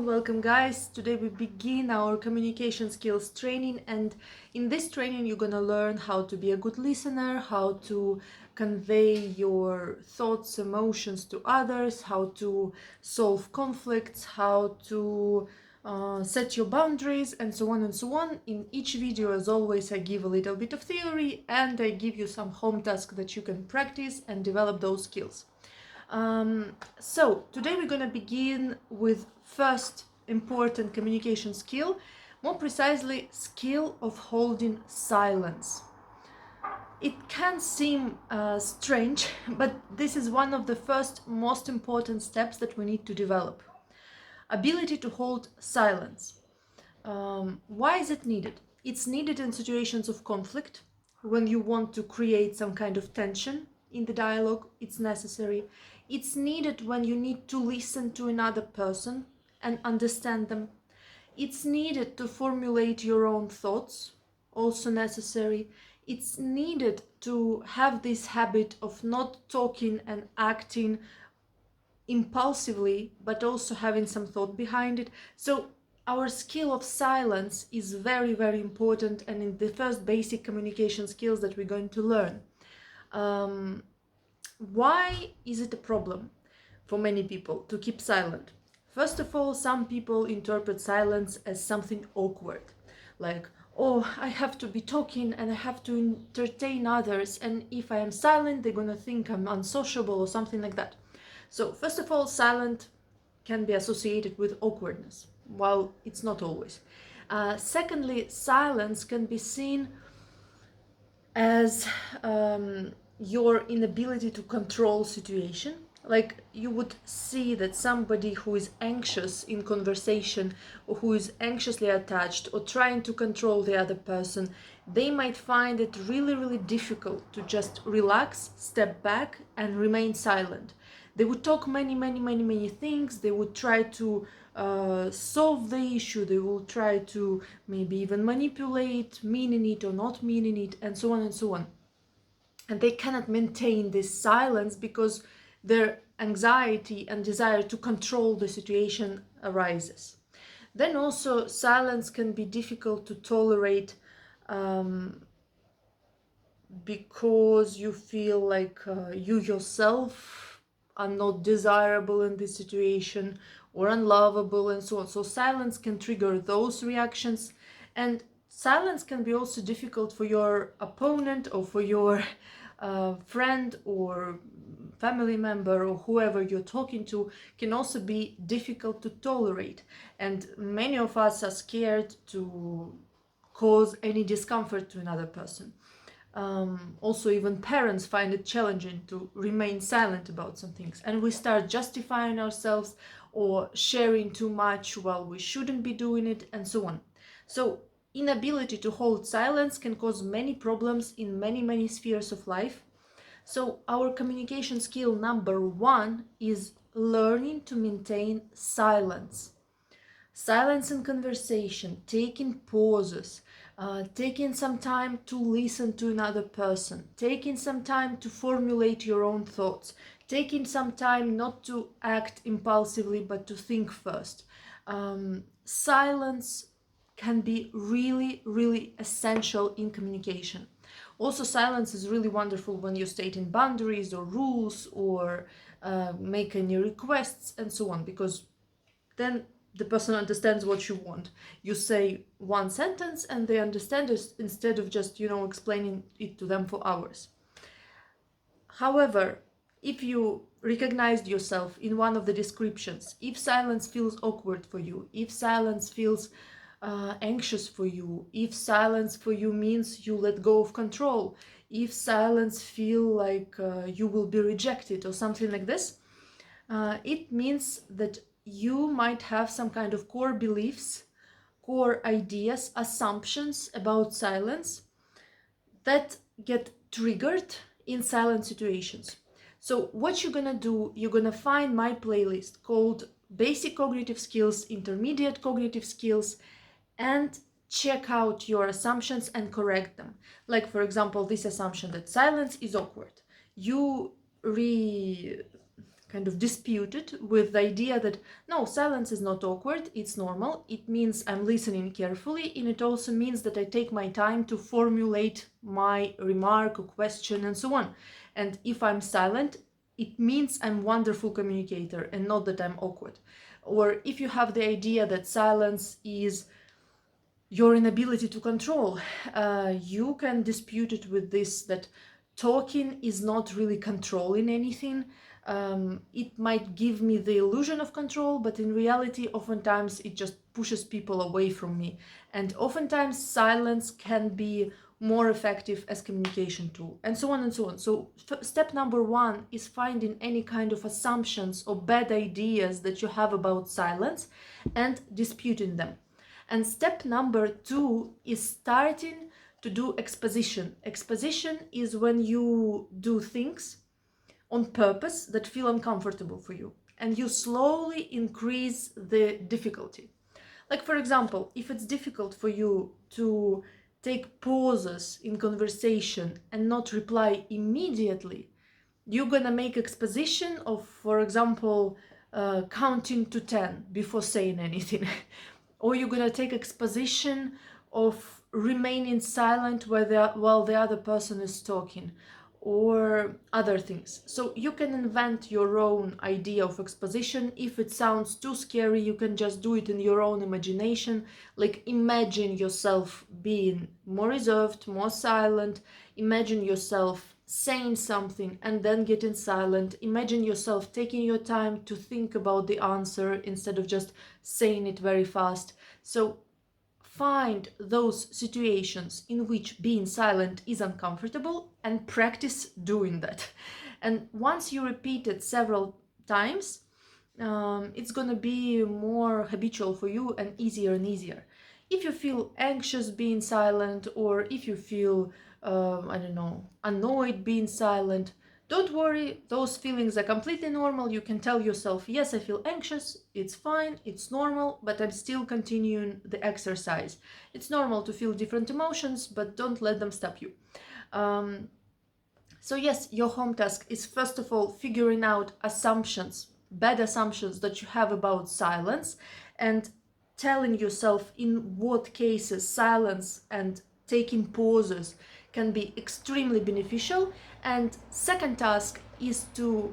welcome guys. Today we begin our communication skills training, and in this training you're gonna learn how to be a good listener, how to convey your thoughts, emotions to others, how to solve conflicts, how to set your boundaries, and so on and so on. In each video, as always, I give a little bit of theory and I give you some home tasks that you can practice and develop those skills. So today we're going to begin with first important communication skill, more precisely skill of holding silence. It can seem strange, but this is one of the first most important steps that we need to develop. Ability to hold silence. Why is it needed? It's needed in situations of conflict, when you want to create some kind of tension in the dialogue. It's necessary. It's needed when you need to listen to another person and understand them. It's needed to formulate your own thoughts, also necessary. It's needed to have this habit of not talking and acting impulsively, but also having some thought behind it. So our skill of silence is very, very important, and in the first basic communication skills that we're going to learn. Why is it a problem for many people to keep silent? First of all, some people interpret silence as something awkward, like, oh, I have to be talking and I have to entertain others, and if I am silent, they're gonna think I'm unsociable or something like that. So first of all, silent can be associated with awkwardness, while it's not always. Secondly, silence can be seen as your inability to control situation. Like, you would see that somebody who is anxious in conversation, or who is anxiously attached or trying to control the other person, they might find it really, really difficult to just relax, step back and remain silent. They would talk many things. They would try to solve the issue. They will try to maybe even manipulate, meaning it or not meaning it, and so on and so on. And they cannot maintain this silence because their anxiety and desire to control the situation arises. Then also, silence can be difficult to tolerate because you feel like you yourself are not desirable in this situation, or unlovable, and so on. So silence can trigger those reactions, and silence can be also difficult for your opponent or for your friend or family member, or whoever you're talking to, can also be difficult to tolerate. And many of us are scared to cause any discomfort to another person. Also, even parents find it challenging to remain silent about some things, and we start justifying ourselves or sharing too much while we shouldn't be doing it, and so on. So inability to hold silence can cause many problems in many spheres of life. So our communication skill number one is learning to maintain silence. Silence in conversation, taking pauses, taking some time to listen to another person, taking some time to formulate your own thoughts, taking some time not to act impulsively but to think first. Silence can be really essential in communication. Also, silence is really wonderful when you're stating boundaries or rules, or make any requests and so on, because then the person understands what you want. You say one sentence and they understand it, instead of just, explaining it to them for hours. However, if you recognized yourself in one of the descriptions, if silence feels awkward for you, if silence feels anxious for you, if silence for you means you let go of control, if silence feel like you will be rejected or something like this, it means that you might have some kind of core beliefs, core ideas, assumptions about silence that get triggered in silent situations. So what you're gonna do, you're gonna find my playlist called Basic Cognitive Skills, Intermediate Cognitive Skills, and check out your assumptions and correct them. Like, for example, this assumption that silence is awkward. You kind of disputed with the idea that no, silence is not awkward, it's normal, it means I'm listening carefully, and it also means that I take my time to formulate my remark or question and so on. And if I'm silent, it means I'm a wonderful communicator and not that I'm awkward. Or if you have the idea that silence is your inability to control, you can dispute it with this, that talking is not really controlling anything. It might give me the illusion of control, but in reality, oftentimes it just pushes people away from me. And oftentimes silence can be more effective as communication tool, and so on and so on. So step number one is finding any kind of assumptions or bad ideas that you have about silence and disputing them. And step number two is starting to do exposition. Exposition is when you do things on purpose that feel uncomfortable for you, and you slowly increase the difficulty. Like, for example, if it's difficult for you to take pauses in conversation and not reply immediately, you're gonna make exposition of, for example, counting to 10 before saying anything. Or you're gonna take exposition of remaining silent while the other person is talking, or other things. So you can invent your own idea of exposition. If it sounds too scary, you can just do it in your own imagination. Like, imagine yourself being more reserved, more silent. Imagine yourself saying something and then getting silent. Imagine yourself taking your time to think about the answer instead of just saying it very fast. So find those situations in which being silent is uncomfortable and practice doing that. And once you repeat it several times, it's gonna be more habitual for you and easier and easier. If you feel anxious being silent, or if you feel I don't know, annoyed being silent, don't worry, those feelings are completely normal. You can tell yourself, yes, I feel anxious, it's fine, it's normal, but I'm still continuing the exercise. It's normal to feel different emotions, but don't let them stop you. So yes, your home task is first of all figuring out assumptions, bad assumptions that you have about silence, and telling yourself in what cases silence and taking pauses can be extremely beneficial. And second task is to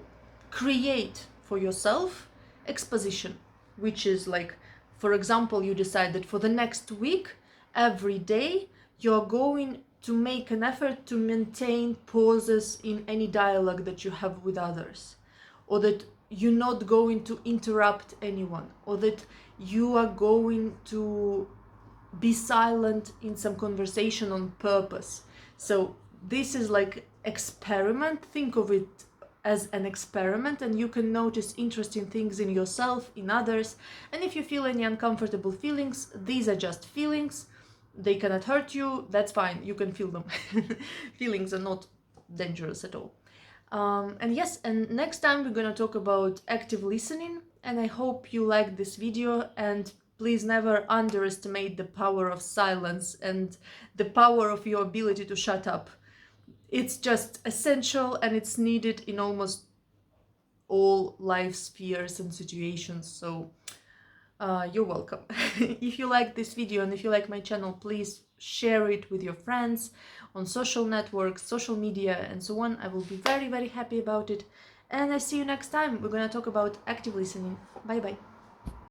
create for yourself exposition, which is like, for example, you decide that for the next week, every day, you're going to make an effort to maintain pauses in any dialogue that you have with others, or that you're not going to interrupt anyone, or that you are going to be silent in some conversation on purpose. So this is like experiment. Think of it as an experiment, and you can notice interesting things in yourself, in others. And if you feel any uncomfortable feelings, these are just feelings. They cannot hurt you, that's fine, you can feel them. Feelings are not dangerous at all. And yes, and next time we're gonna talk about active listening, and I hope you liked this video, and please never underestimate the power of silence and the power of your ability to shut up. It's just essential, and it's needed in almost all life spheres and situations. So you're welcome. If you like this video and if you like my channel, please share it with your friends on social networks, social media, and so on. I will be very, very happy about it. And I see you next time. We're gonna talk about active listening. Bye bye.